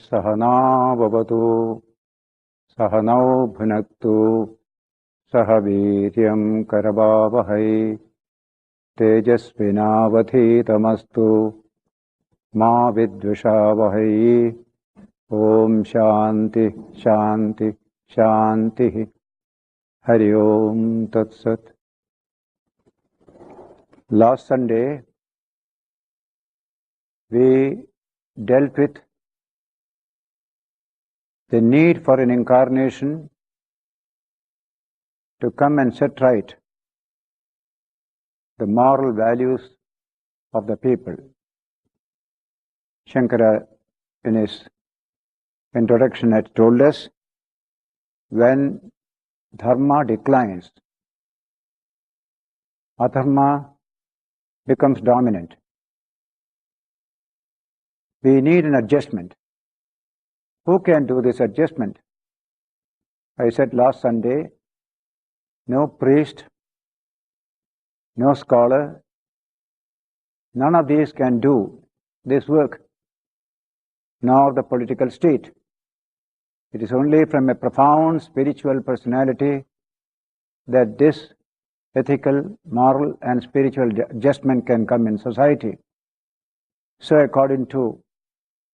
सहना भवतु सहनौ भुनक्तु सह वीर्यं करवावहै तेजस्विनावधीतमस्तु मा विद्विषावहै। ओम शांति शांति शांति। हरि ओम तत्सत। Last Sunday we dealt with the need for an incarnation to come and set right the moral values of the people. Shankara, in his introduction, had told us when dharma declines, adharma becomes dominant. We need an adjustment. Who can do this adjustment? I said last Sunday, no priest, no scholar, none of these can do this work, nor the political state. It is only from a profound spiritual personality that this ethical, moral and spiritual adjustment can come in society. So according to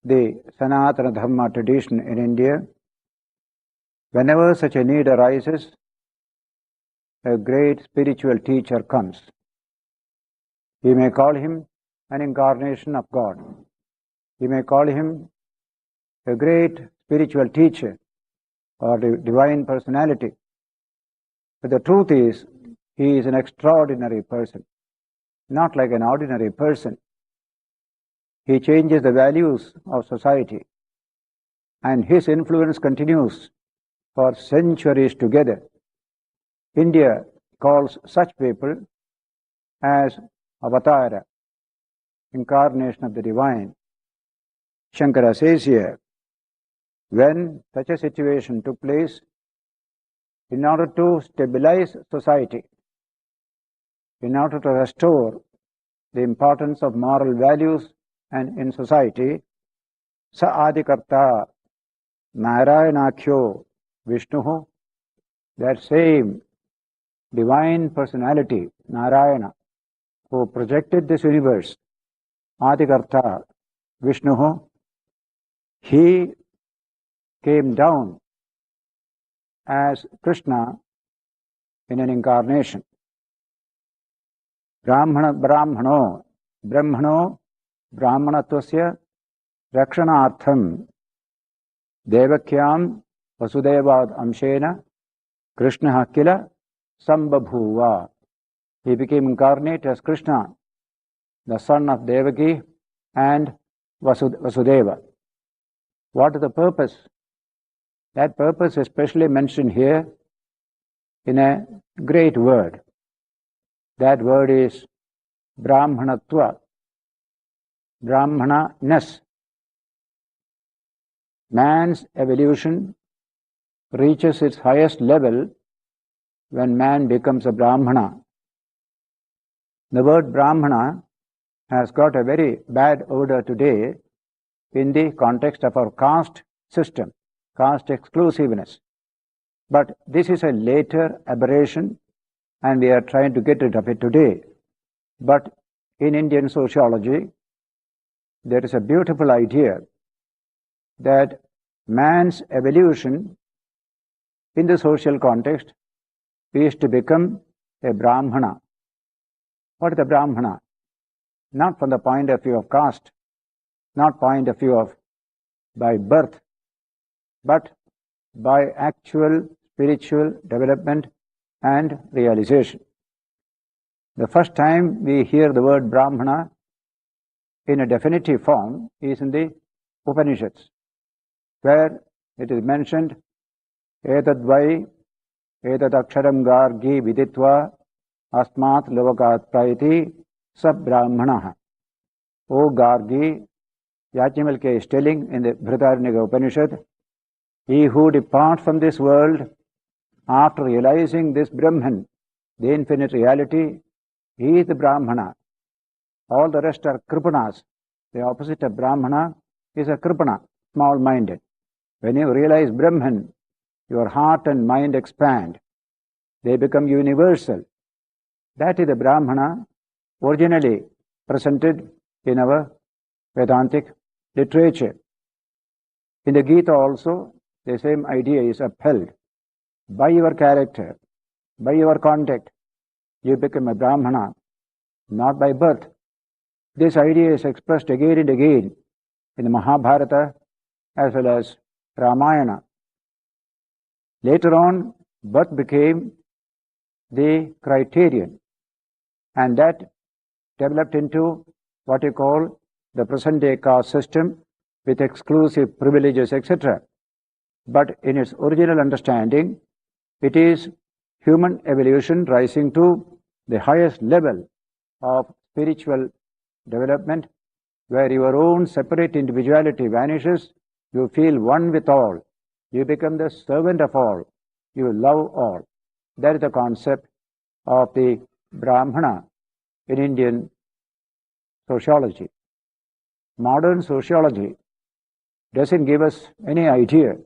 the Sanatana Dharma tradition in India, whenever such a need arises, a great spiritual teacher comes. We may call him an incarnation of God. We may call him a great spiritual teacher or the divine personality. But the truth is, he is an extraordinary person, not like an ordinary person. He changes the values of society, and his influence continues for centuries together. India calls such people as avatara, incarnation of the divine. Shankara says here, when such a situation took place, in order to stabilize society, in order to restore the importance of moral values and in society, sa adikarta narayanakhyo Vishnu, that same divine personality, Narayana, who projected this universe, Adikarta Vishnu, he came down as Krishna in an incarnation. Brahmano Brahmanatvasya Rakshanartham Devakyam Vasudevad Amshena Krishna Kila Sambabhuva. He became incarnate as Krishna, the son of Devaki and Vasudeva. What is the purpose? That purpose is specially mentioned here in a great word. That word is Brahmanatva, Brahmana-ness. Man's evolution reaches its highest level when man becomes a Brahmana. The word Brahmana has got a very bad odor today in the context of our caste system, caste exclusiveness. But this is a later aberration and we are trying to get rid of it today. But in Indian sociology, there is a beautiful idea that man's evolution in the social context is to become a Brahmana. What is the Brahmana? Not from the point of view of caste, not point of view of by birth, but by actual spiritual development and realization. The first time we hear the word Brahmana in a definitive form is in the Upanishads, where it is mentioned, Etadvai, Etadaksharam gargi viditva, asmat lovakat praiti sab brahmanaha. O Gargi, Yajnavalkya is telling in the Brihadaranyaka Upanishad, he who departs from this world after realizing this Brahman, the infinite reality, he is the Brahmana. All the rest are Kripanas. The opposite of Brahmana is a Kripana. small-minded. When you realize Brahman, your heart and mind expand. They become universal. That is the Brahmana originally presented in our Vedantic literature. In the Gita also, the same idea is upheld. By your character, by your conduct, you become a Brahmana, not by birth. This idea is expressed again and again in the Mahabharata as well as Ramayana. Later on, birth became the criterion, and that developed into what you call the present-day caste system with exclusive privileges, etc. But in its original understanding, it is human evolution rising to the highest level of spiritual development, where your own separate individuality vanishes, you feel one with all, you become the servant of all, you love all. That is the concept of the Brahmana in Indian sociology. Modern sociology doesn't give us any idea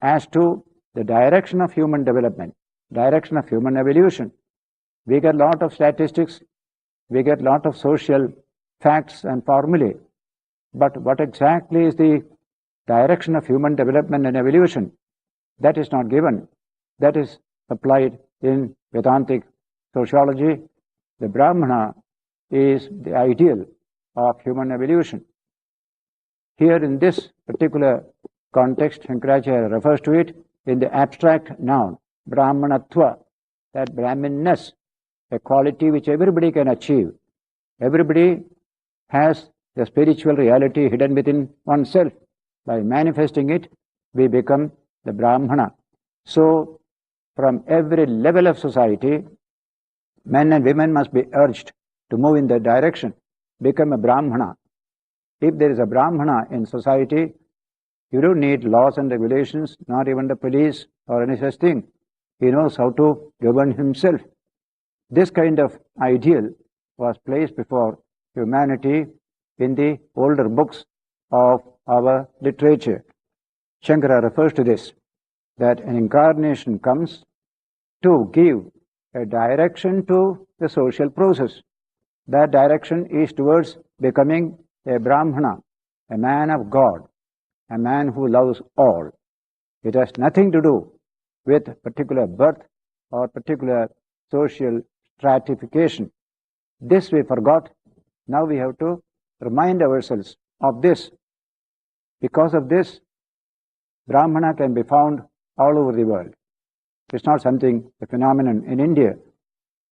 as to the direction of human development, direction of human evolution. We get a lot of statistics, we get a lot of social facts and formulae, but what exactly is the direction of human development and evolution? That is not given. That is applied in Vedantic sociology. The Brahmana is the ideal of human evolution. Here in this particular context, Shankaracharya refers to it in the abstract noun, Brahmanatva, that Brahminness, a quality which everybody can achieve. Everybody has the spiritual reality hidden within oneself. By manifesting it, we become the Brahmana. So, from every level of society, men and women must be urged to move in that direction, become a Brahmana. If there is a Brahmana in society, you don't need laws and regulations, not even the police or any such thing. He knows how to govern himself. This kind of ideal was placed before humanity in the older books of our literature. Shankara refers to this, that an incarnation comes to give a direction to the social process. That direction is towards becoming a Brahmana, a man of God, a man who loves all. It has nothing to do with particular birth or particular social stratification. This we forgot. Now we have to remind ourselves of this. Because of this, Brahmana can be found all over the world. It's not something, a phenomenon in India.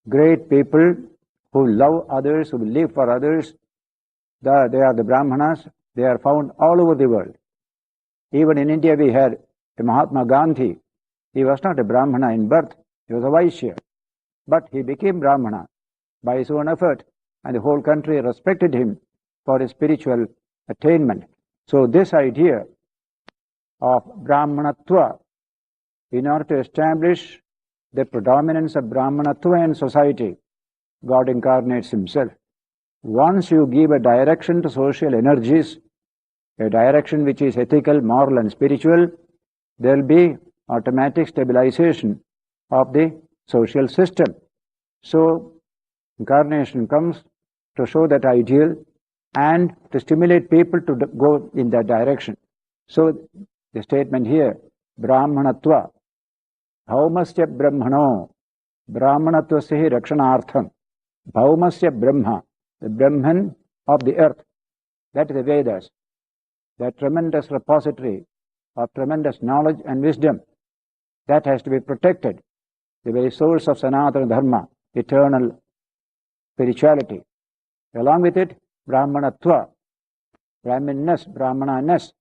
Great people who love others, who live for others, they are the Brahmanas. They are found all over the world. Even in India we had a Mahatma Gandhi. He was not a Brahmana in birth, he was a Vaishya. But he became Brahmana by his own effort, and the whole country respected him for his spiritual attainment. So this idea of Brahmanatva, in order to establish the predominance of Brahmanatva in society, God incarnates himself. Once you give a direction to social energies, a direction which is ethical, moral and spiritual, there will be automatic stabilization of the social system. So, incarnation comes to show that ideal and to stimulate people to go in that direction. So, the statement here, Brahmanatva, Bhaumasya Brahmano, Brahmanatvasya Rakshanartham, Bhaumasya Brahma, the Brahman of the earth, that is the Vedas, that tremendous repository of tremendous knowledge and wisdom, that has to be protected, the very source of Sanatana Dharma, eternal spirituality. Along with it, Brahmanatva, Brahminness, Brahmananess,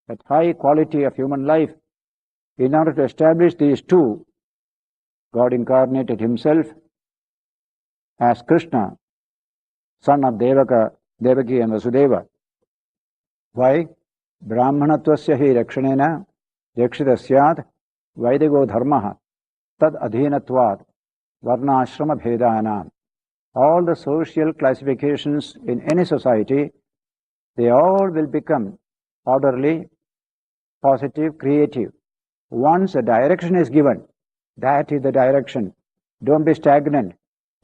that high quality of human life. In order to establish these two, God incarnated himself as Krishna, son of Devaki and Vasudeva. Why? Brahmanatvasya hi rakshanena yakshitasyat vaidigo dharmaha tad adhinatvat varnashrama bhedanam. All the social classifications in any society, they all will become orderly positive, creative. Once a direction is given, that is the direction. Don't be stagnant.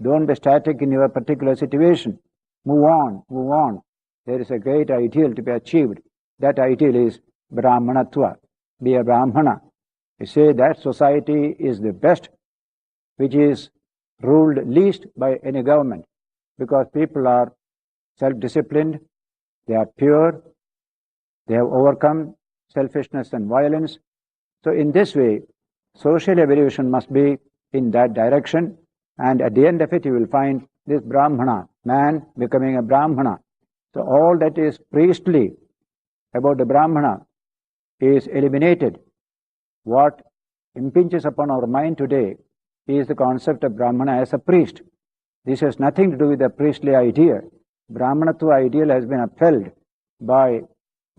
Don't be static in your particular situation. Move on, move on. There is a great ideal to be achieved. That ideal is Brahmanatva. Be a Brahmana. You say that society is the best, which is ruled least by any government, because people are self-disciplined, they are pure, they have overcome selfishness and violence. So in this way, social evolution must be in that direction, and at the end of it you will find this Brahmana, man becoming a Brahmana. So all that is priestly about the Brahmana is eliminated. What impinges upon our mind today is the concept of Brahmana as a priest. This has nothing to do with the priestly idea. Brahmanatva ideal has been upheld by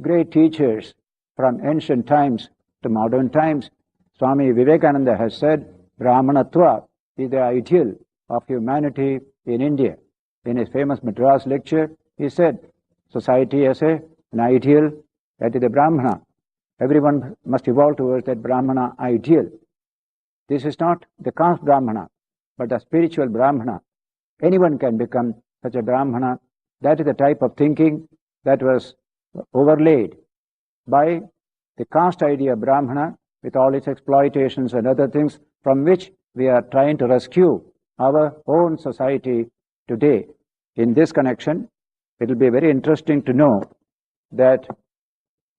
great teachers from ancient times to modern times. Swami Vivekananda has said Brahmanatva is the ideal of humanity in India. In his famous Madras lecture, he said society as an ideal, that is the Brahmana. Everyone must evolve towards that Brahmana ideal. This is not the caste Brahmana, but the spiritual Brahmana. Anyone can become such a Brahmana. That is the type of thinking that was overlaid by the caste idea of Brahmana with all its exploitations and other things, from which we are trying to rescue our own society today. In this connection, it will be very interesting to know that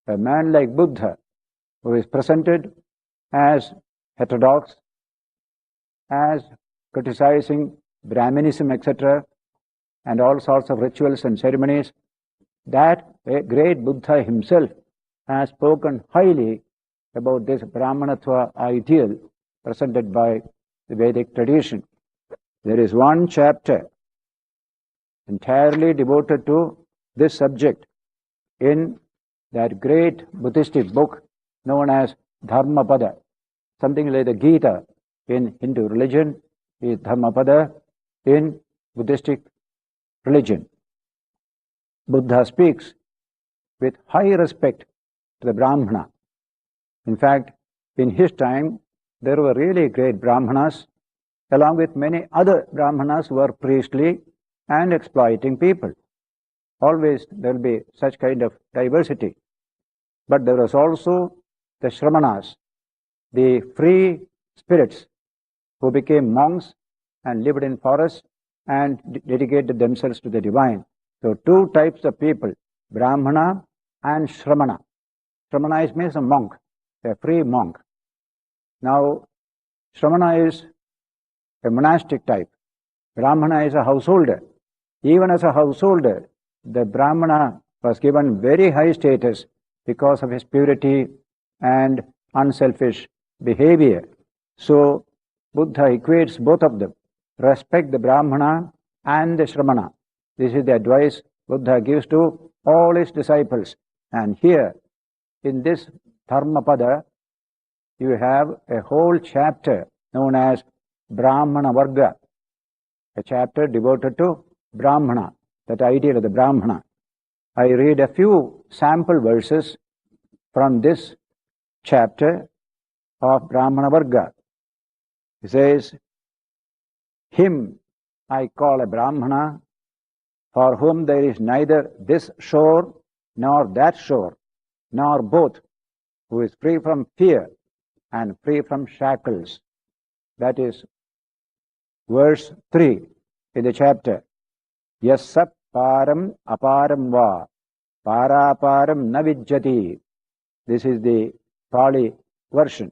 a man like Buddha, who is presented as heterodox, as criticizing Brahminism, etc., and all sorts of rituals and ceremonies, that great Buddha himself has spoken highly about this Brahmanatva ideal presented by the Vedic tradition. There is one chapter entirely devoted to this subject in that great Buddhistic book known as Dharmapada. Something like the Gita in Hindu religion is Dharmapada in Buddhistic religion. Buddha speaks with high respect to the Brahmana. In fact, in his time, there were really great Brahmanas, along with many other Brahmanas who were priestly and exploiting people. Always there will be such kind of diversity. But there was also the Shramanas, the free spirits who became monks and lived in forests and dedicated themselves to the divine. So two types of people, Brahmana and Shramana. Shramana means a monk, a free monk. Now, Shramana is a monastic type. Brahmana is a householder. Even as a householder, the Brahmana was given very high status because of his purity and unselfish behavior. So, Buddha equates both of them. Respect the Brahmana and the Shramana. This is the advice Buddha gives to all his disciples. And here, in this Dharmapada, you have a whole chapter known as Brahmana Varga, a chapter devoted to Brahmana, that ideal of the Brahmana. I read a few sample verses from this chapter of Brahmana Varga. He says, "Him I call a Brahmana, for whom there is neither this shore nor that shore, nor both, who is free from fear and free from shackles." That is verse 3 in the chapter. Yassa param aparam va, paraparam na vijjati. This is the Pali version.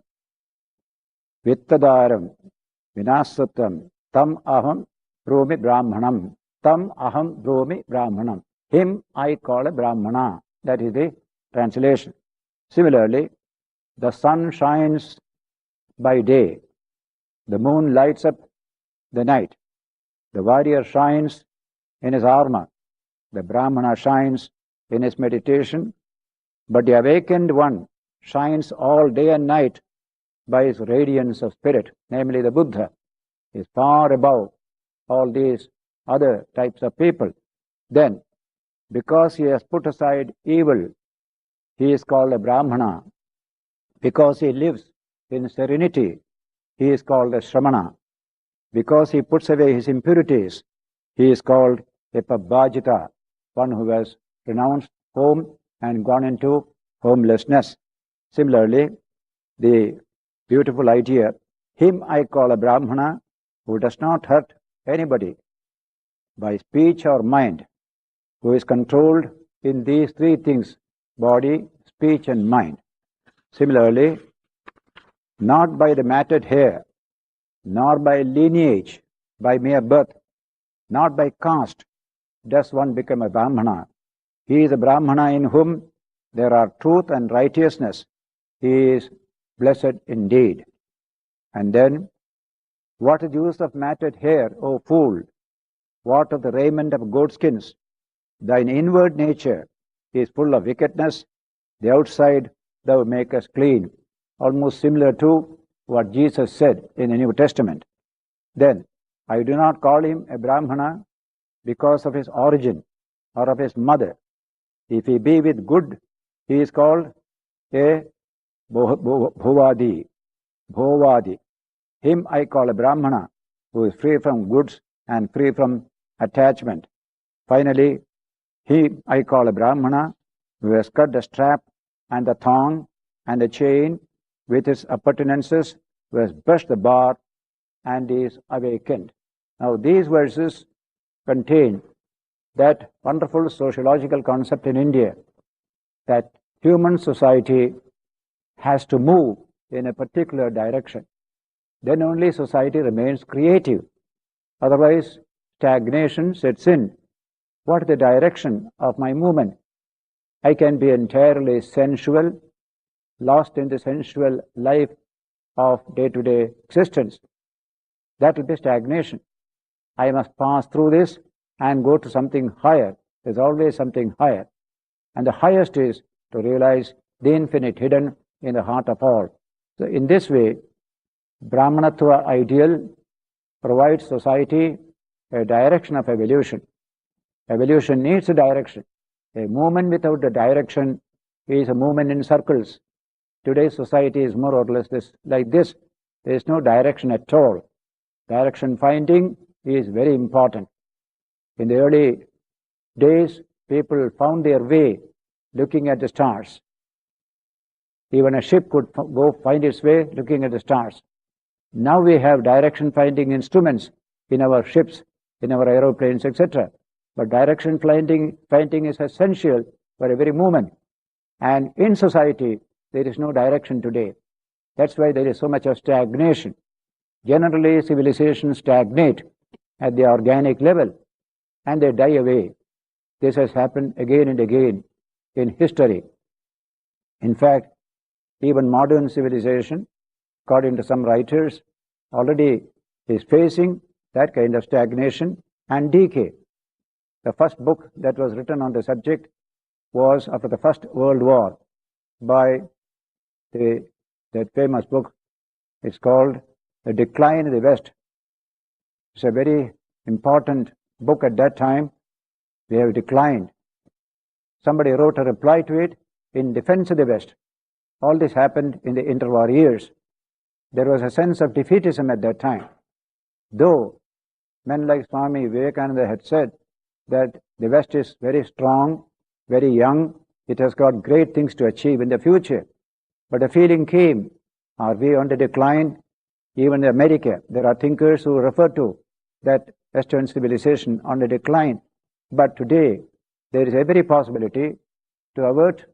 Vittadaram vinasatam tam aham bromi brahmanam. Tam aham bromi brahmanam. Him I call a Brahmana. That is the translation. Similarly, the sun shines by day. The moon lights up the night. The warrior shines in his armor. The Brahmana shines in his meditation. But the awakened one shines all day and night by his radiance of spirit, namely the Buddha. He is far above all these other types of people. Then, because he has put aside evil, he is called a Brahmana. Because he lives in serenity, he is called a Shramana. Because he puts away his impurities, he is called a Pabbajita, one who has renounced home and gone into homelessness. Similarly, the beautiful idea, him I call a Brahmana who does not hurt anybody by speech or mind, who is controlled in these three things, body, speech and mind. Similarly, not by the matted hair, nor by lineage, by mere birth, not by caste, does one become a Brahmana. He is a Brahmana in whom there are truth and righteousness. He is blessed indeed. And then, what is the use of matted hair, O fool? What of the raiment of goatskins? Thine inward nature is full of wickedness. The outside thou makest clean. Almost similar to what Jesus said in the New Testament. Then, I do not call him a Brahmana because of his origin or of his mother. If he be with good, he is called a Bhovadi. Him I call a Brahmana who is free from goods and free from attachment. Finally, him I call a Brahmana who has cut the strap and the thong and the chain with its appurtenances, who has brushed the bar and is awakened. Now these verses contain that wonderful sociological concept in India that human society has to move in a particular direction. Then only society remains creative. Otherwise, stagnation sets in. What is the direction of my movement? I can be entirely sensual, lost in the sensual life of day-to-day existence. That will be stagnation. I must pass through this and go to something higher. There's always something higher. And the highest is to realize the infinite hidden in the heart of all. So in this way, Brahmanatva ideal provides society a direction of evolution. Evolution needs a direction. A movement without a direction is a movement in circles. Today's society is more or less like this. There is no direction at all. Direction finding is very important. In the early days, people found their way looking at the stars. Even a ship could go find its way looking at the stars. Now we have direction finding instruments in our ships, in our aeroplanes, etc. But direction finding is essential for every movement. And in society, there is no direction today. That's why there is so much of stagnation. Generally, civilizations stagnate at the organic level and they die away. This has happened again and again in history. In fact, even modern civilization, according to some writers, already is facing that kind of stagnation and decay. The first book that was written on the subject was after the First World War by that famous book. It's called The Decline of the West. It's a very important book at that time. We have declined. Somebody wrote a reply to it in defense of the West. All this happened in the interwar years. There was a sense of defeatism at that time. Though men like Swami Vivekananda had said that the West is very strong, very young, it has got great things to achieve in the future. But a feeling came, are we on the decline? Even in America, there are thinkers who refer to that Western civilization on the decline. But today, there is every possibility to avert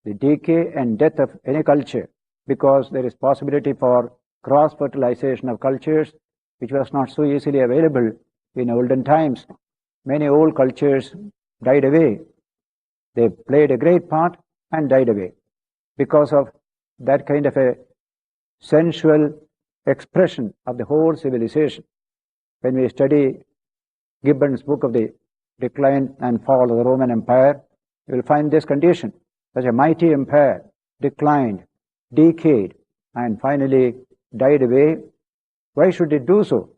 the decay and death of any culture, because there is possibility for cross-fertilization of cultures, which was not so easily available in olden times. Many old cultures died away. They played a great part and died away because of that kind of a sensual expression of the whole civilization. When we study Gibbon's book of the Decline and Fall of the Roman Empire, you will find this condition. Such a mighty empire declined, decayed, and finally died away. Why should it do so?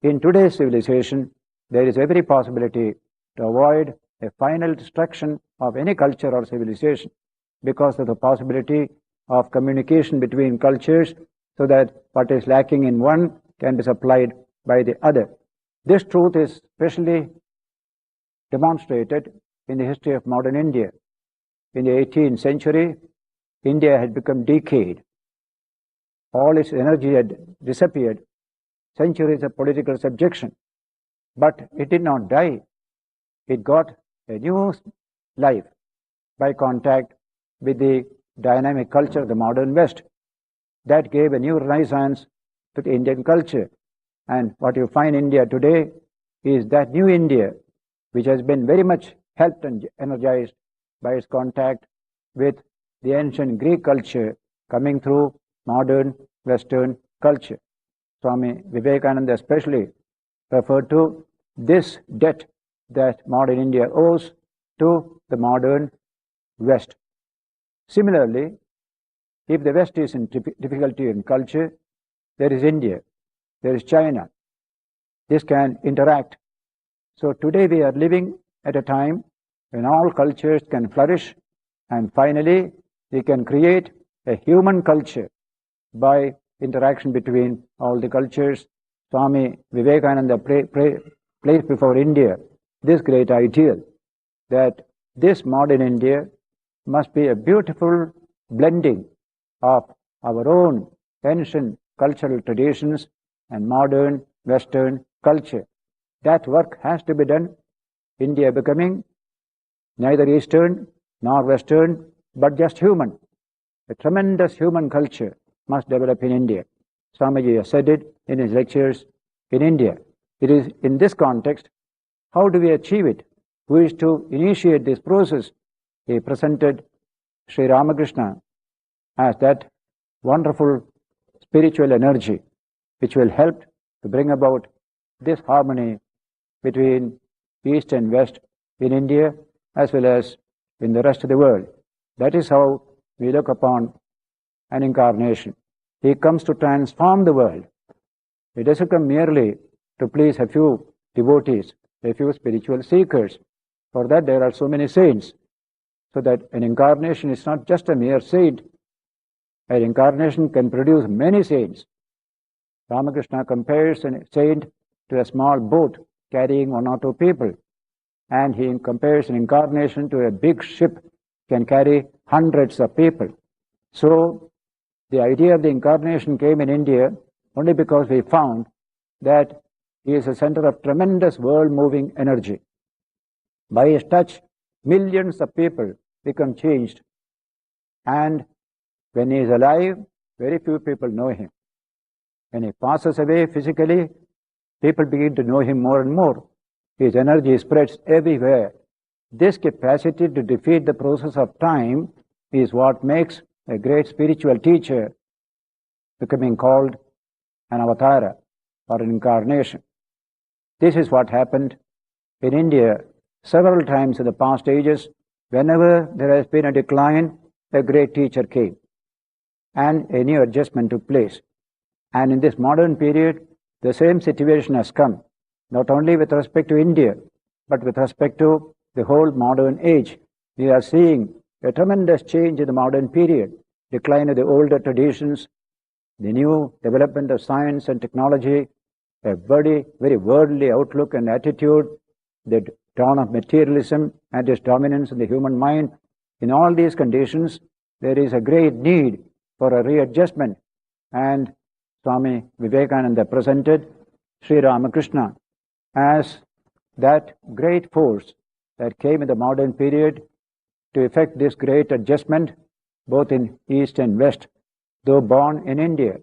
In today's civilization, there is every possibility to avoid a final destruction of any culture or civilization because of the possibility of communication between cultures so that what is lacking in one can be supplied by the other. This truth is specially demonstrated in the history of modern India. In the 18th century, India had become decayed. All its energy had disappeared. Centuries of political subjection. But it did not die. It got a new life by contact with the dynamic culture of the modern West. That gave a new renaissance to the Indian culture. And what you find in India today is that new India, which has been very much helped and energized by its contact with the ancient Greek culture coming through modern Western culture. Swami Vivekananda especially referred to this debt that modern India owes to the modern West. Similarly, if the West is in difficulty in culture, there is India, there is China. This can interact. So today we are living at a time when all cultures can flourish, and finally we can create a human culture by interaction between all the cultures. Swami Vivekananda placed before India this great ideal that this modern India must be a beautiful blending of our own ancient cultural traditions and modern Western culture. That work has to be done. India becoming neither Eastern nor Western, but just human. A tremendous human culture must develop in India. Swamiji has said it in his lectures in India. It is in this context, how do we achieve it? Who is to initiate this process? He presented Sri Ramakrishna as that wonderful spiritual energy which will help to bring about this harmony between East and West in India as well as in the rest of the world. That is how we look upon an incarnation. He comes to transform the world. He doesn't come merely to please a few devotees, a few spiritual seekers. For that there are so many saints. So that an incarnation is not just a mere saint. An incarnation can produce many saints. Ramakrishna compares a saint to a small boat carrying one or two people. And he compares an incarnation to a big ship can carry hundreds of people. So the idea of the incarnation came in India only because we found that he is a center of tremendous world-moving energy. By his touch, millions of people become changed. And when he is alive, very few people know him. When he passes away physically, people begin to know him more and more. His energy spreads everywhere. This capacity to defeat the process of time is what makes a great spiritual teacher becoming called an avatara or an incarnation. This is what happened in India several times in the past ages. Whenever there has been a decline, a great teacher came and a new adjustment took place. And in this modern period, the same situation has come, not only with respect to India, but with respect to the whole modern age. We are seeing a tremendous change in the modern period, decline of the older traditions, the new development of science and technology, a very worldly outlook and attitude, the dawn of materialism and its dominance in the human mind. In all these conditions, there is a great need for a readjustment. And Swami Vivekananda presented Sri Ramakrishna as that great force that came in the modern period to effect this great adjustment both in East and West. Though born in India,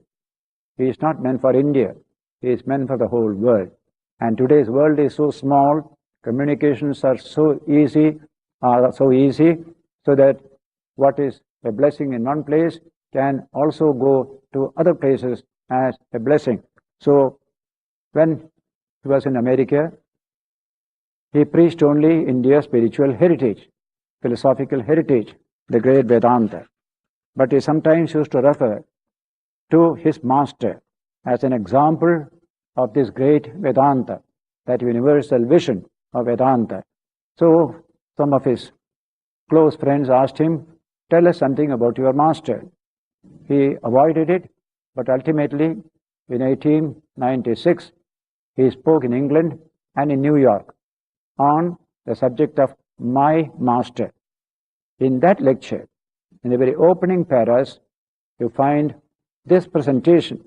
he is not meant for India. He is meant for the whole world. And today's world is so small, communications are so easy, so that what is a blessing in one place can also go to other places as a blessing. So when he was in America, he preached only India's spiritual heritage, philosophical heritage, the great Vedanta. But he sometimes used to refer to his master as an example of this great Vedanta, that universal vision of Vedanta. So some of his close friends asked him, "Tell us something about your master." He avoided it, but ultimately in 1896 he spoke in England and in New York on the subject of my master. In that lecture, in the very opening paras, you find this presentation,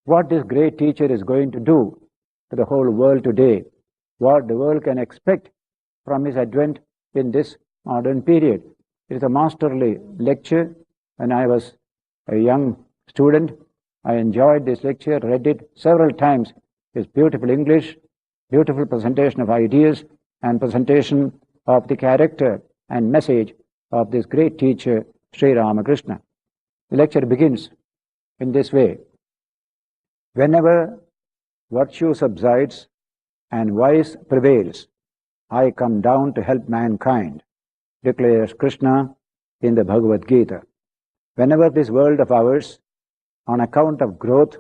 what this great teacher is going to do to the whole world today, what the world can expect from his advent in this modern period. It is a masterly lecture. When I was a young student, I enjoyed this lecture, read it several times. It's beautiful English, beautiful presentation of ideas, and presentation of the character and message of this great teacher, Sri Ramakrishna. The lecture begins in this way. Whenever virtue subsides and vice prevails, I come down to help mankind, declares Krishna in the Bhagavad Gita. Whenever this world of ours, on account of growth,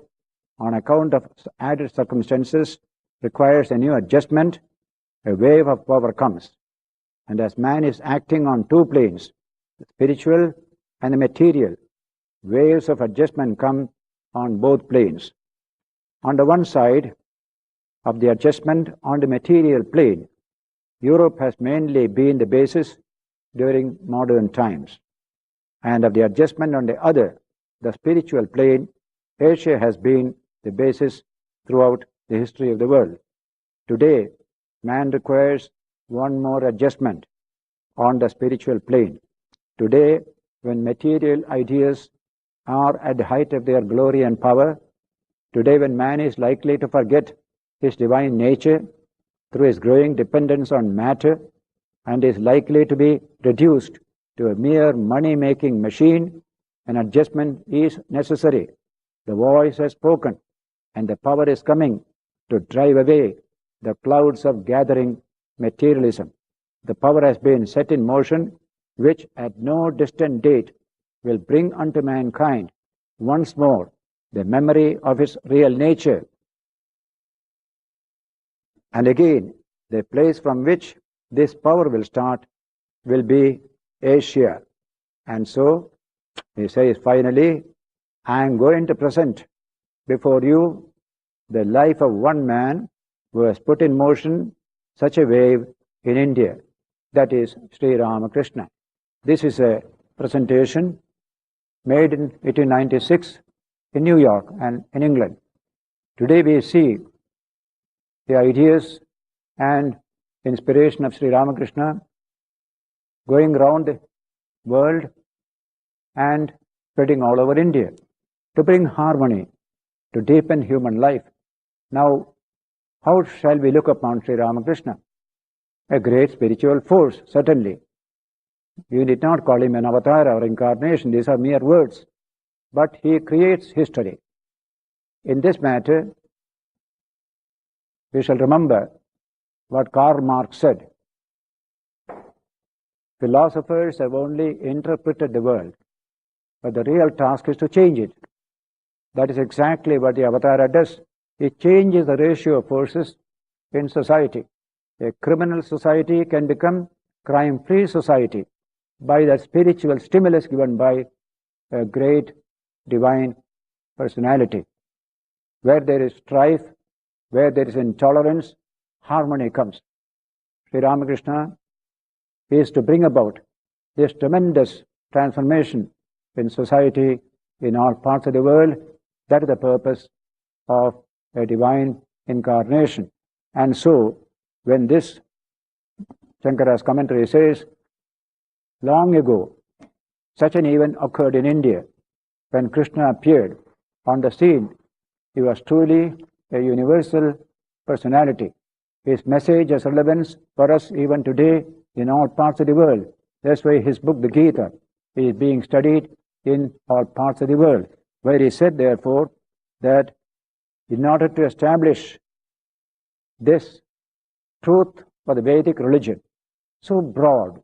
on account of added circumstances, requires a new adjustment, a wave of power comes. And as man is acting on two planes, the spiritual and the material, waves of adjustment come on both planes. On the one side of the adjustment on the material plane, Europe has mainly been the basis during modern times. And of the adjustment on the other, the spiritual plane, Asia has been the basis throughout the history of the world. Today, man requires one more adjustment on the spiritual plane. Today, when material ideas are at the height of their glory and power, today when man is likely to forget his divine nature through his growing dependence on matter and is likely to be reduced to a mere money-making machine, an adjustment is necessary. The voice has spoken, and the power is coming to drive away the clouds of gathering materialism. The power has been set in motion, which at no distant date will bring unto mankind once more the memory of his real nature. And again, the place from which this power will start will be Asia. And so, he says finally, I am going to present before you the life of one man who has put in motion such a wave in India. That is Sri Ramakrishna. This is a presentation made in 1896 in New York and in England. Today we see the ideas and inspiration of Sri Ramakrishna going around the world and spreading all over India to bring harmony, to deepen human life. Now, how shall we look upon Sri Ramakrishna? A great spiritual force, certainly. You need not call him an avatar or incarnation, these are mere words. But he creates history. In this matter, we shall remember what Karl Marx said. Philosophers have only interpreted the world, but the real task is to change it. That is exactly what the Avatara does. It changes the ratio of forces in society. A criminal society can become crime-free society by the spiritual stimulus given by a great divine personality. Where there is strife, where there is intolerance, harmony comes. Sri Ramakrishna is to bring about this tremendous transformation in society in all parts of the world. That is the purpose of a divine incarnation. And so, when this Shankara's commentary says, long ago, such an event occurred in India when Krishna appeared on the scene. He was truly a universal personality. His message has relevance for us even today in all parts of the world. That's why his book, the Gita, is being studied in all parts of the world, where he said, therefore, that in order to establish this truth for the Vedic religion, so broad,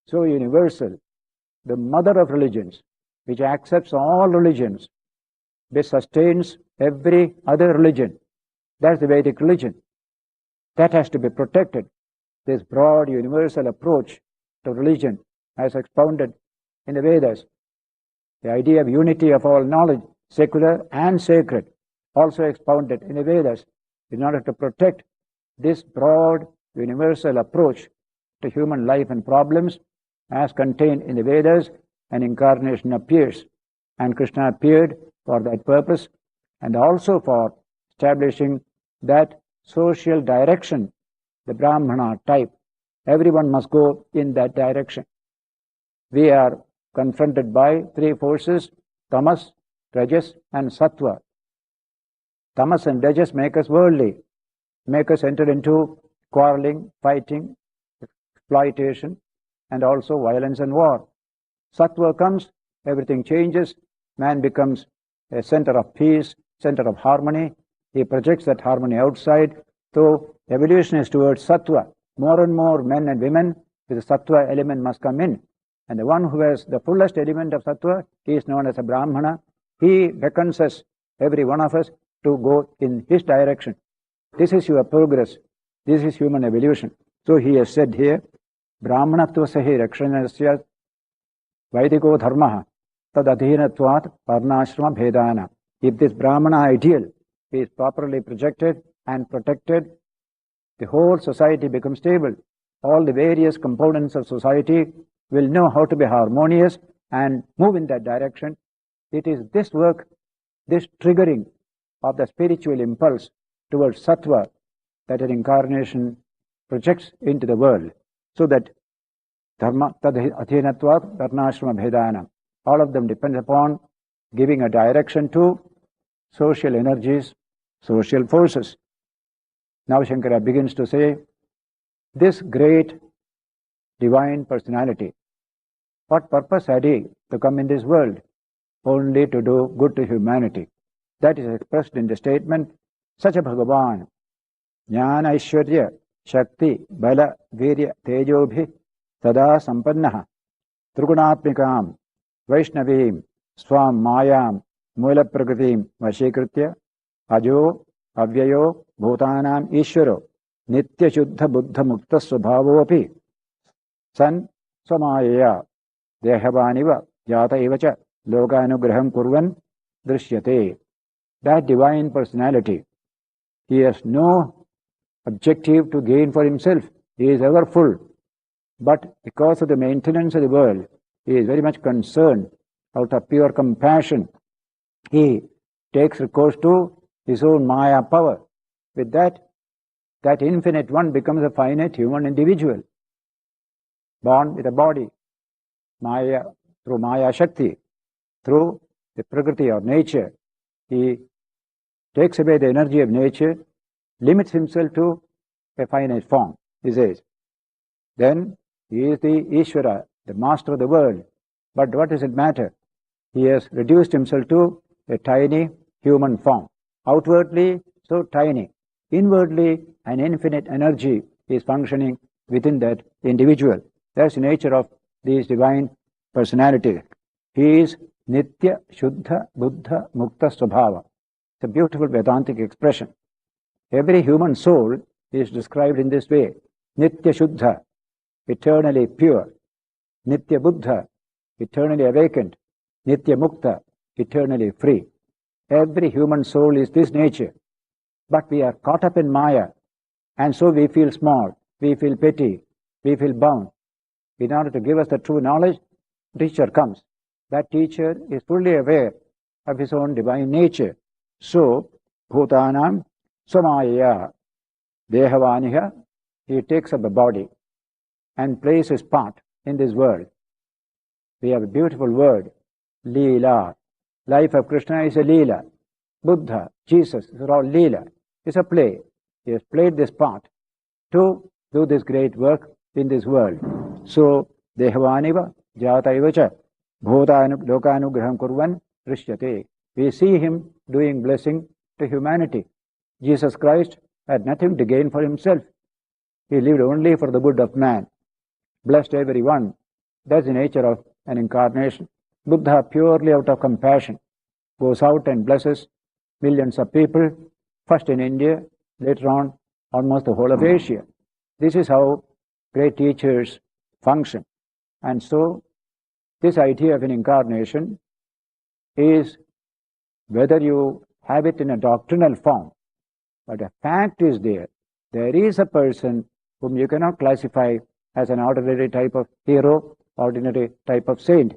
so universal, the mother of religions, which accepts all religions, which sustains every other religion, that's the Vedic religion. That has to be protected. This broad, universal approach to religion as expounded in the Vedas. The idea of unity of all knowledge, secular and sacred, also expounded in the Vedas in order to protect this broad, universal approach to human life and problems as contained in the Vedas. An incarnation appears, and Krishna appeared for that purpose and also for establishing that social direction, the Brahmana type. Everyone must go in that direction. We are confronted by three forces: tamas, rajas, and sattva. Tamas and rajas make us worldly, make us enter into quarreling, fighting, exploitation, and also violence and war. Sattva comes, everything changes, man becomes a center of peace, center of harmony. He projects that harmony outside. So evolution is towards sattva. More and more men and women with the sattva element must come in. And the one who has the fullest element of sattva, he is known as a Brahmana. He beckons us, every one of us, to go in his direction. This is your progress. This is human evolution. So he has said here, Brahmanatva sahi rakshanasya vaidiko dharmaha tad adhinatvat varnashrama bhedana. If this Brahmana ideal is properly projected and protected, the whole society becomes stable. All the various components of society will know how to be harmonious and move in that direction. It is this work, this triggering of the spiritual impulse towards sattva that an incarnation projects into the world, so that dharma tad adhinatvat varnashrama bhedana, all of them depend upon giving a direction to social energies, social forces. Now Shankara begins to say, this great divine personality, what purpose had he to come in this world? Only to do good to humanity. That is expressed in the statement, Sacha Bhagavan, Jnana Aishwarya, Shakti, Bala, Virya, Tejobhi, Sada Sampannaha, Trigunatmikam, Vaishnavim, Swam Mayam, Mula Prakritim, Vashikritya, Ajo, Avyayo, Bhutanam Ishwaro, Nitya Shuddha Buddha Mukta Swabhavopi, San Swamaya, Dehavaniva, Jata Ivacha, Lokanugraham Kurvan, Drishyate. That divine personality, he has no objective to gain for himself. He is ever full. But because of the maintenance of the world, he is very much concerned out of pure compassion. He takes recourse to his own Maya power. With that, that infinite one becomes a finite human individual, born with a body, Maya, through Maya Shakti, through the Prakriti or nature. He takes away the energy of nature, limits himself to a finite form, he says. Then he is the Ishvara, the master of the world. But what does it matter? He has reduced himself to a tiny human form. Outwardly, so tiny. Inwardly, an infinite energy is functioning within that individual. That's the nature of these divine personalities. He is Nitya Shuddha Buddha Mukta Swabhava. It's a beautiful Vedantic expression. Every human soul is described in this way. Nitya Shuddha, eternally pure. Nitya Buddha, eternally awakened. Nitya Mukta, eternally free. Every human soul is this nature. But we are caught up in Maya, and so we feel small, we feel petty, we feel bound. In order to give us the true knowledge, teacher comes. That teacher is fully aware of his own divine nature. So, Bhutanam Swamaya Dehavaniha, he takes up a body and plays his part in this world. We have a beautiful word, Leela. Life of Krishna is a Leela. Buddha, Jesus, these are all Leela. It's a play. He has played this part to do this great work in this world. So, Dehavaniva Jataivacha Lokanugraham Kurvan Rishyate. We see him doing blessing to humanity. Jesus Christ had nothing to gain for himself. He lived only for the good of man. Blessed everyone. That's the nature of an incarnation. Buddha, purely out of compassion, goes out and blesses millions of people, first in India, later on almost the whole of Asia. This is how great teachers function. And so, this idea of an incarnation is whether you have it in a doctrinal form, but a fact is there. There is a person whom you cannot classify as an ordinary type of hero, ordinary type of saint.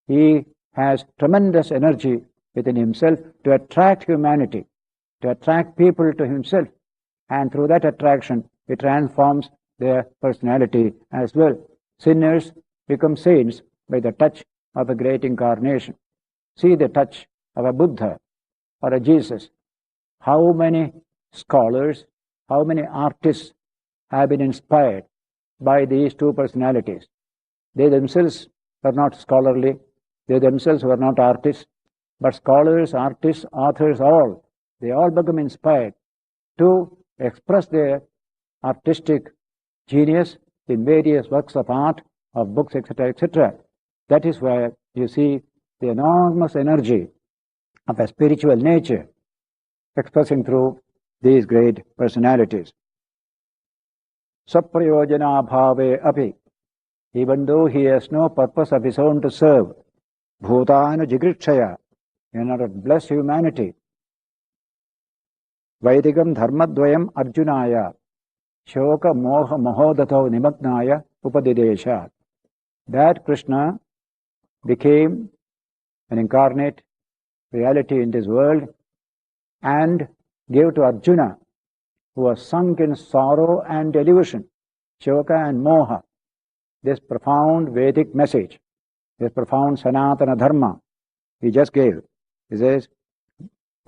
He has tremendous energy within himself to attract humanity, to attract people to himself, and through that attraction, he transforms their personality as well. Sinners become saints by the touch of a great incarnation. See the touch of a Buddha or a Jesus. How many scholars, how many artists have been inspired by these two personalities? They themselves were not scholarly, they themselves were not artists, but scholars, artists, authors, they all become inspired to express their artistic genius in various works of art, of books, etc., etc. That is where you see the enormous energy of a spiritual nature expressing through these great personalities. Saprayojana bhave api, even though he has no purpose of his own to serve, bhutanu jigritshaya, in order to bless humanity, Vaidikam dharmadvayam arjunaya, shoka moha mahodato nimagnaya upadidesha. That Krishna became an incarnate reality in this world and gave to Arjuna, who was sunk in sorrow and delusion, shoka and moha, this profound Vedic message, this profound Sanatana Dharma. He just gave. He says,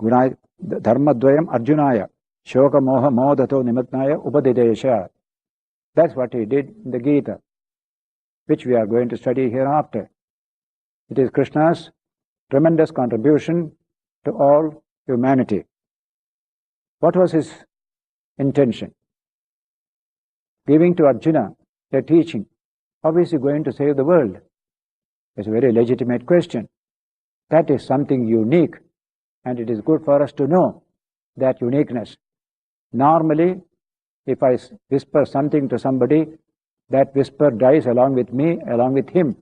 Dharmadvayam Arjunaya, shoka moha modato nimagnaya upadidesha. That's what he did in the Gita, which we are going to study hereafter. It is Krishna's tremendous contribution to all humanity. What was his intention? Giving to Arjuna a teaching. How is he going to save the world? It's a very legitimate question. That is something unique, and it is good for us to know that uniqueness. Normally, if I whisper something to somebody, that whisper dies along with me, along with him.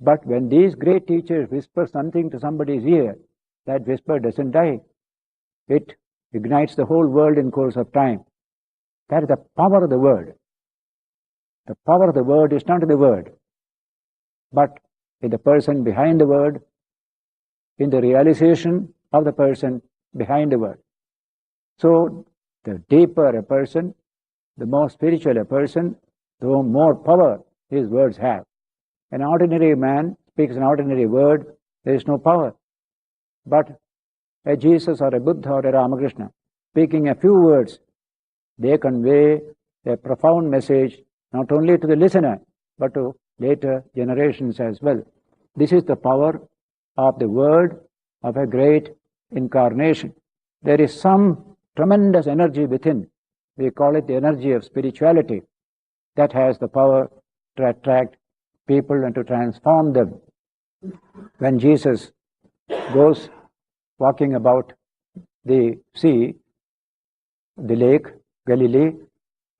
But when these great teachers whisper something to somebody's ear, that whisper doesn't die. It ignites the whole world in course of time. That is the power of the word. The power of the word is not in the word, but in the person behind the word, in the realization of the person behind the word. So, the deeper a person, the more spiritual a person, the more power his words have. An ordinary man speaks an ordinary word, there is no power. But a Jesus or a Buddha or a Ramakrishna speaking a few words, they convey a profound message not only to the listener, but to later generations as well. This is the power of the word of a great incarnation. There is some tremendous energy within. We call it the energy of spirituality that has the power to attract people and to transform them. When Jesus goes walking about the sea, the lake, Galilee,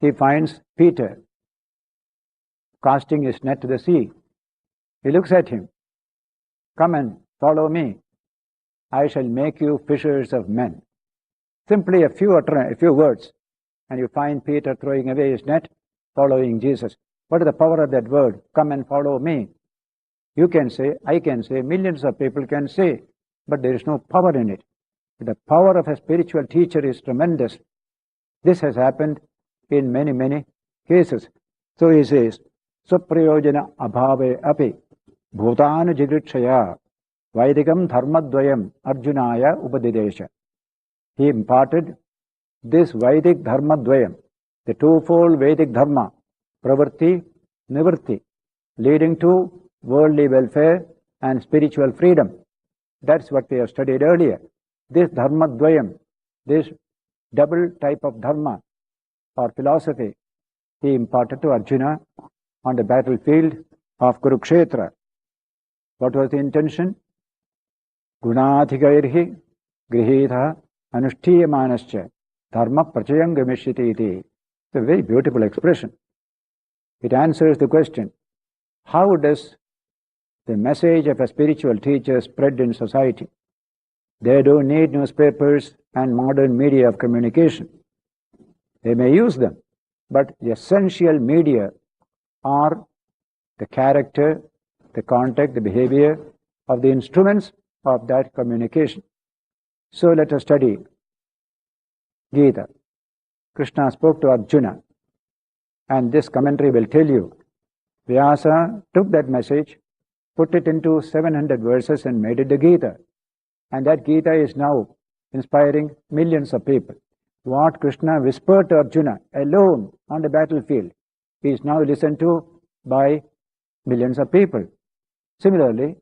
he finds Peter casting his net to the sea. He looks at him. Come and follow me. I shall make you fishers of men. Simply a few words, and you find Peter throwing away his net, following Jesus. What is the power of that word? Come and follow me. You can say, I can say, millions of people can say, but there is no power in it. The power of a spiritual teacher is tremendous. This has happened in many, many cases. So he says, Suprayojana abhave api bhutanu jigritshaya Vaidikam dharmadvayam arjunaya upadidesha. He imparted this Vedic dharmadvayam, the twofold Vedic dharma, pravritti, nivritti, leading to worldly welfare and spiritual freedom. That's what we have studied earlier. This dharmadvayam, this double type of dharma or philosophy, he imparted to Arjuna on the battlefield of Kurukshetra. What was the intention? Gunadhigairhi grihitha anushtiyamanascha dharma prachayam gamishiti iti. It's a very beautiful expression. It answers the question, how does the message of a spiritual teacher spread in society. They don't need newspapers and modern media of communication. They may use them, but the essential media are the character, the contact, the behavior of the instruments of that communication. So let us study Gita. Krishna spoke to Arjuna, and this commentary will tell you Vyasa took that message, put it into 700 verses and made it the Gita. And that Gita is now inspiring millions of people. What Krishna whispered to Arjuna alone on the battlefield is now listened to by millions of people. Similarly,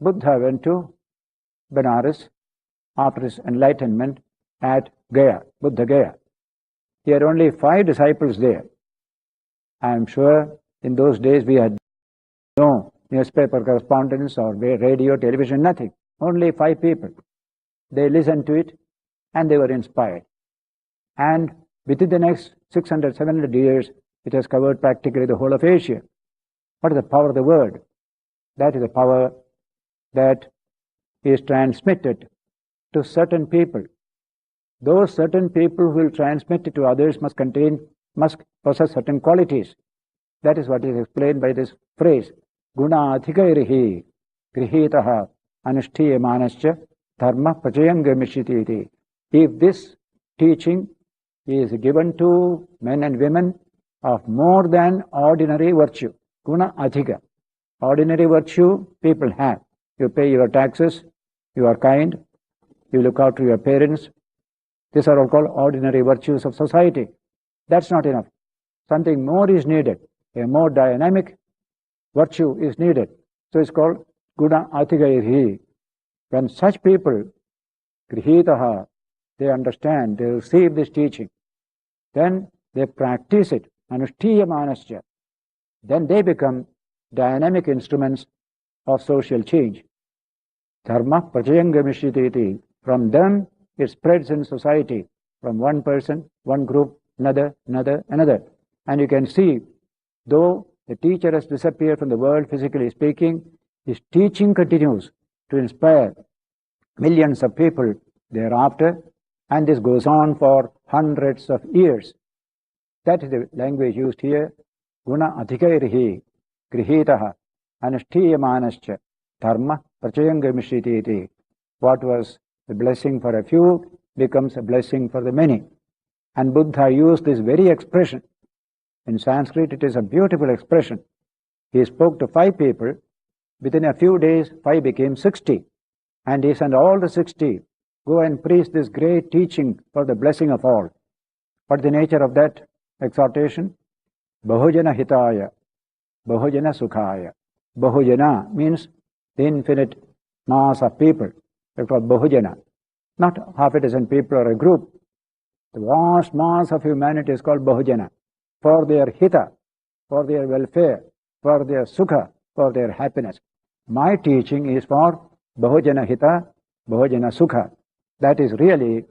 Buddha went to Benares after his enlightenment at Gaya, Buddha Gaya. He had only 5 disciples there. I am sure in those days we had no newspaper correspondence or radio, television, nothing. Only 5 people. They listened to it and they were inspired. And within the next 600, 700 years, it has covered practically the whole of Asia. What is the power of the word? That is the power that is transmitted to certain people. Those certain people who will transmit it to others must possess certain qualities. That is what is explained by this phrase, Guna adhikairihi grihitaha anushtiyamanascha dharma prachayangamishyati. If this teaching is given to men and women of more than ordinary virtue, Guna adhika. Ordinary virtue people have. You pay your taxes, you are kind, you look after your parents. These are all called ordinary virtues of society. That's not enough. Something more is needed. A more dynamic virtue is needed. So it's called Guna Adhikairihi. When such people, Grihitaha, they understand, they receive this teaching, then they practice it, Anushtiyamanascha. Then they become dynamic instruments of social change. Dharma Prachayangamishyati. From them it spreads in society, from one person, one group, another. And you can see, though the teacher has disappeared from the world physically speaking, his teaching continues to inspire millions of people thereafter, and this goes on for hundreds of years. That is the language used here. Guna adhikairihi grihitaha anushtiyamanascha dharma prachayangamishyati. What was the blessing for a few becomes a blessing for the many. And Buddha used this very expression. In Sanskrit, it is a beautiful expression. He spoke to 5 people. Within a few days, 5 became 60. And he sent all the 60, go and preach this great teaching for the blessing of all. What is the nature of that exhortation? Bahujana hitaya, bahujana sukhaya. Bahujana means the infinite mass of people. It's called bahujana. Not half a dozen people or a group. The vast mass of humanity is called bahujana. For their hita, for their welfare, for their sukha, for their happiness. My teaching is for bahujana hita, bahujana sukha. That is really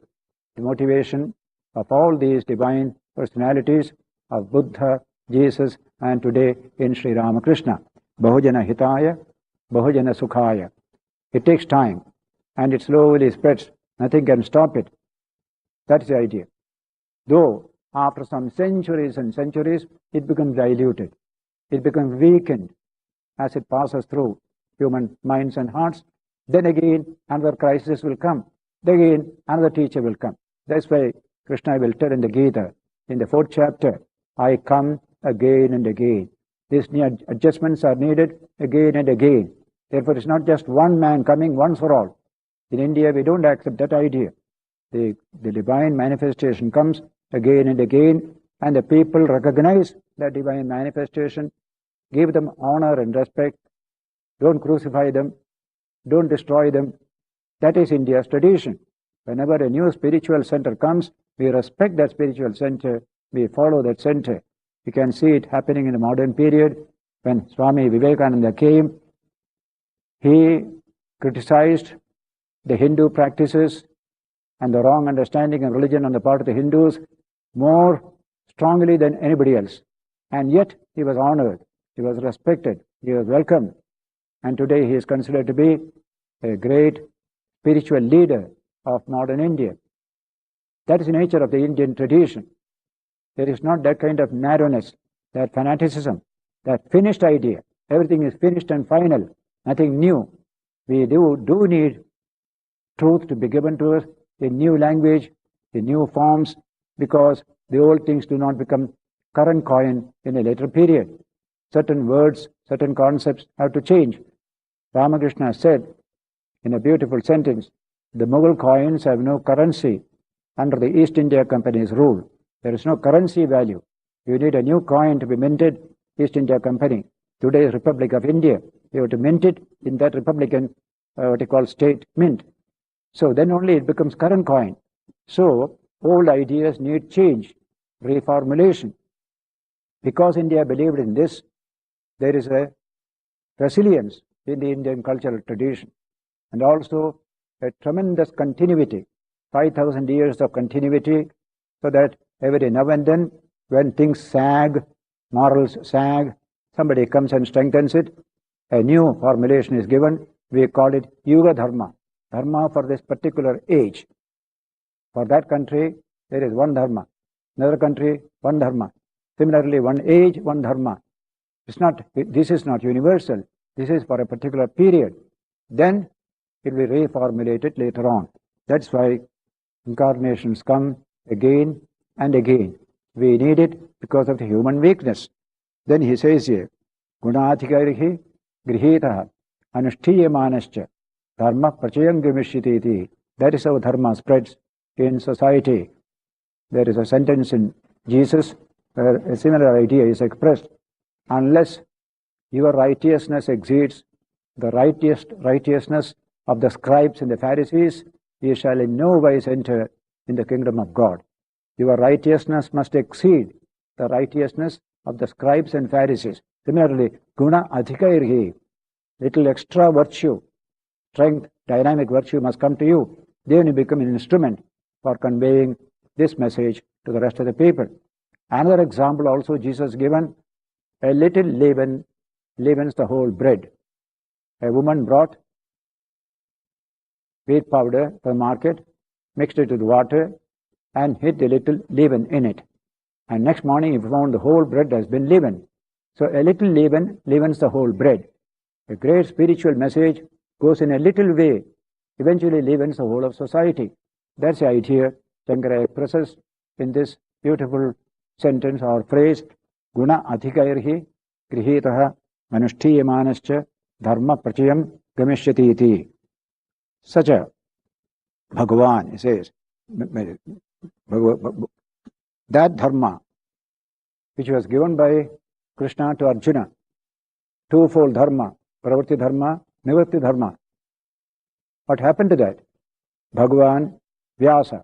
the motivation of all these divine personalities of Buddha, Jesus, and today in Sri Ramakrishna. Bahujana hitaya, bahujana sukhaya. It takes time and it slowly spreads. Nothing can stop it. That's the idea. Though after some centuries and centuries, it becomes diluted. It becomes weakened as it passes through human minds and hearts. Then again, another crisis will come. Then again, another teacher will come. That's why Krishna will tell in the Gita, in the 4th chapter, I come again and again. These adjustments are needed again and again. Therefore, it's not just one man coming once for all. In India, we don't accept that idea. The divine manifestation comes again and again, and the people recognize that divine manifestation, give them honor and respect, don't crucify them, don't destroy them. That is India's tradition. Whenever a new spiritual center comes, we respect that spiritual center, we follow that center. You can see it happening in the modern period. When Swami Vivekananda came, he criticized the Hindu practices and the wrong understanding of religion on the part of the Hindus more strongly than anybody else. And yet he was honored, he was respected, he was welcomed. And today he is considered to be a great spiritual leader of modern India. That is the nature of the Indian tradition. There is not that kind of narrowness, that fanaticism, that finished idea. Everything is finished and final, nothing new. We do need truth to be given to us in new language, in new forms, because the old things do not become current coin in a later period. Certain words, certain concepts have to change. Ramakrishna said in a beautiful sentence, the Mughal coins have no currency under the East India Company's rule. There is no currency value. You need a new coin to be minted, East India Company. Today's Republic of India, you have to mint it in that Republican, what you call state mint. So then only it becomes current coin. So old ideas need change, reformulation. Because India believed in this, there is a resilience in the Indian cultural tradition, and also a tremendous continuity, 5,000 years of continuity, so that every now and then, when things sag, morals sag, somebody comes and strengthens it, a new formulation is given. We call it Yuga Dharma, Dharma for this particular age. For that country, there is one Dharma. Another country, one Dharma. Similarly, one age, one Dharma. This is not universal. This is for a particular period. Then it will be reformulated later on. That's why incarnations come again and again. We need it because of the human weakness. Then he says here, Gunadhikarihi grihitaha anushtiyamanascha dharma prachayam gamishyati. That is how dharma spreads in society. There is a sentence in Jesus where a similar idea is expressed. Unless your righteousness exceeds the righteousness of the scribes and the Pharisees, ye shall in no wise enter in the kingdom of God. Your righteousness must exceed the righteousness of the scribes and Pharisees. Similarly, guna adhikairhi, little extra virtue, strength, dynamic virtue must come to you. Then you become an instrument for conveying this message to the rest of the people. Another example also Jesus given, a little leaven leavens the whole bread. A woman brought wheat powder to the market, mixed it with water, and hid a little leaven in it. And next morning he found the whole bread has been leavened. So a little leaven leavens the whole bread. A great spiritual message goes in a little way, eventually leavens the whole of society. That's the idea Shankara expresses in this beautiful sentence or phrase, Guna adhikairhi grihitaha anushtiyamanascha dharma prachayam gamishyati iti. Such a Bhagavad, he says, that dharma which was given by Krishna to Arjuna, twofold dharma, pravritti dharma, nivritti dharma. What happened to that? Bhagavan Vyasa